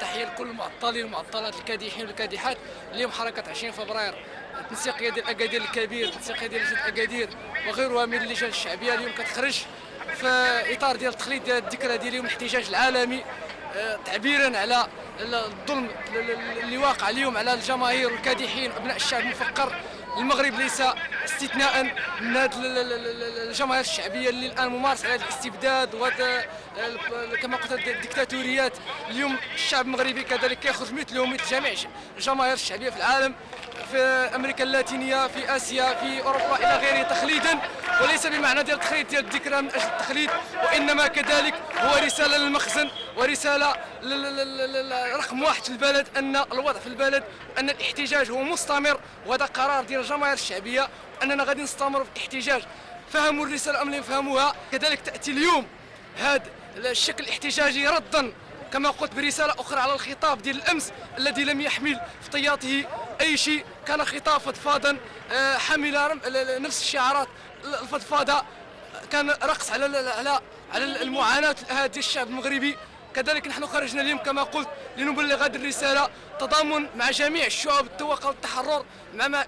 تحيه لكل المعطلين والمعطلات الكادحين والكادحات. اليوم حركه 20 فبراير، التنسيقيه ديال اكادير الكبير، التنسيقيه ديال لجنه اكادير وغيرها من اللجان الشعبيه اليوم كتخرج في اطار ديال التخليد ديال الذكرى ديال يوم الاحتجاج العالمي، تعبيرا على الظلم اللي واقع اليوم على الجماهير والكادحين ابناء الشعب المفقر. المغرب ليس استثناء من هذه الجماهير الشعبيه اللي الان ممارس على هذا الاستبداد كما قلت الديكتاتوريات. اليوم الشعب المغربي كذلك كيخرج مثله مثل جميع الجماهير الشعبيه في العالم، في امريكا اللاتينيه، في اسيا، في اوروبا الى غيره، تخليدا، وليس بمعنى ديال التخليد ديال الذكرى من اجل التخليد، وانما كذلك هو رساله للمخزن ورساله رقم واحد في البلد ان الوضع في البلد، وان الاحتجاج هو مستمر، وهذا قرار ديال الجماهير الشعبيه اننا غادي نستمروا في الاحتجاج. فهموا الرساله ام لم يفهموها. كذلك تاتي اليوم هذا الشكل الاحتجاجي ردا كما قلت برساله اخرى على الخطاب ديال الامس الذي لم يحمل في طياته اي شيء، كان خطاب فضفاضا حامل نفس الشعارات الفضفاضه، كان رقص على المعاناه ديال الشعب المغربي. كذلك نحن خرجنا اليوم كما قلت لنبلغ هذه الرساله تضامن مع جميع الشعوب التوقع والتحرر،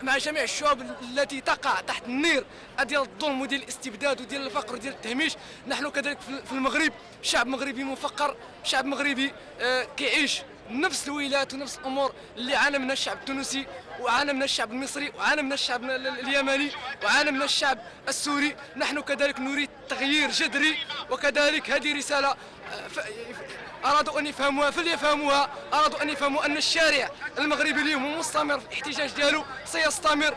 مع جميع الشعوب التي تقع تحت النير ديال الظلم وديال الاستبداد وديال الفقر وديال التهميش. نحن كذلك في المغرب شعب مغربي مفقر، شعب مغربي كيعيش نفس الويلات ونفس الامور اللي عانى منها الشعب التونسي، وعانى منها الشعب المصري، وعانى منها الشعب اليمني، وعانى منها الشعب السوري. نحن كذلك نريد تغيير جذري، وكذلك هذه رساله أرادوا أن يفهموها فليفهموها. أرادوا أن يفهموا أن الشارع المغربي اليوم مستمر في الاحتجاج ديالو، سيستمر.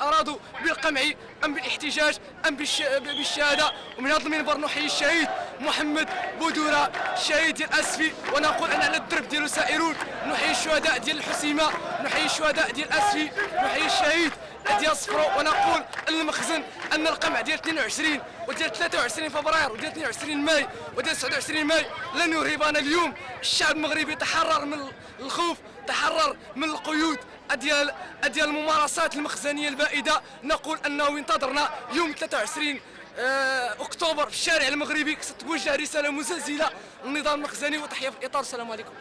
أرادوا بالقمع أم بالاحتجاج أم بالشهادة. ومن هذا المنبر نحيي الشهيد محمد بودورة، الشهيد ديال أسفي، ونقول أن على الدرب ديالو سائرون. نحيي الشهداء ديال الحسيمة، نحيي الشهداء ديال أسفي، نحيي الشهيد ديال صفرو، ونقول المخزن ان القمع ديال 22 وديال 23 فبراير وديال 22 ماي وديال 29 ماي لن يرهبنا. اليوم الشعب المغربي تحرر من الخوف، تحرر من القيود ديال الممارسات المخزنيه البائده. نقول انه ينتظرنا يوم 23 اكتوبر في الشارع المغربي، ستوجه رساله مزلزله للنظام المخزني. وتحيه في الاطار. السلام عليكم.